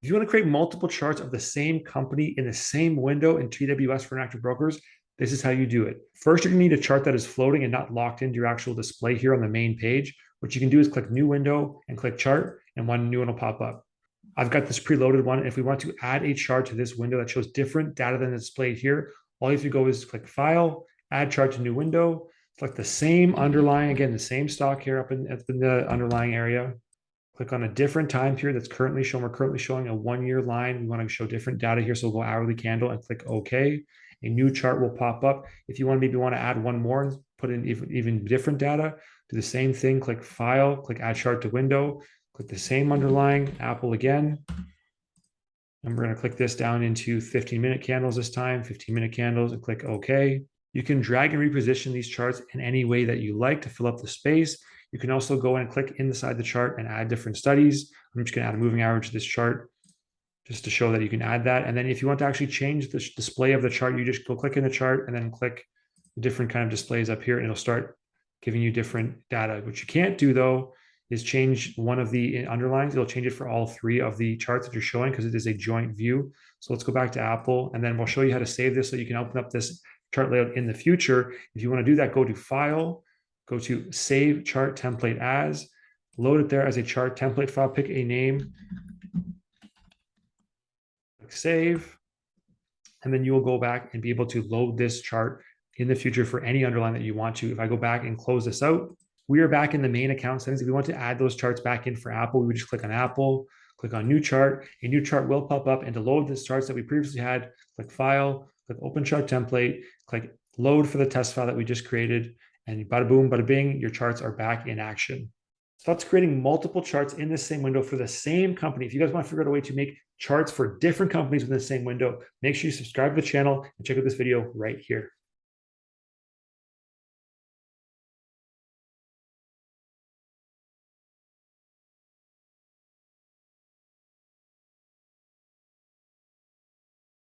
If you want to create multiple charts of the same company in the same window in TWS for Interactive Brokers, this is how you do it. First, you're going to need a chart that is floating and not locked into your actual display here on the main page. What you can do is click New Window and click Chart, and one new one will pop up. I've got this preloaded one. If we want to add a chart to this window that shows different data than displayed here, all you have to go is click File, Add Chart to New Window, select the same underlying, again, the same stock here up in the underlying area. Click on a different time period that's currently shown. We're currently showing a 1 year line. We want to show different data here. So we'll go hourly candle and click OK. A new chart will pop up. If you maybe want to add one more and put in even different data, do the same thing. Click File, click Add Chart to Window, click the same underlying, Apple again. And we're going to click this down into 15-minute candles this time, 15-minute candles, and click OK. You can drag and reposition these charts in any way that you like to fill up the space. You can also go in and click inside the chart and add different studies. I'm just going to add a moving average to this chart just to show that you can add that. And then if you want to actually change the display of the chart, you just go click in the chart and then click the different kind of displays up here, and it'll start giving you different data. What you can't do though is change one of the underlines. It'll change it for all three of the charts that you're showing because it is a joint view. So let's go back to Apple, and then we'll show you how to save this so you can open up this chart layout in the future. If you want to do that, go to File, go to Save Chart Template As, load it there as a chart template file, pick a name, click Save, and then you will go back and be able to load this chart in the future for any underline that you want to. If I go back and close this out, we are back in the main account settings. If we want to add those charts back in for Apple, we would just click on Apple, click on New Chart. A new chart will pop up, and to load the charts that we previously had, click File, click Open Chart Template, click Load for the test file that we just created, and bada boom, bada bing, your charts are back in action. So that's creating multiple charts in the same window for the same company. If you guys want to figure out a way to make charts for different companies within the same window, make sure you subscribe to the channel and check out this video right here.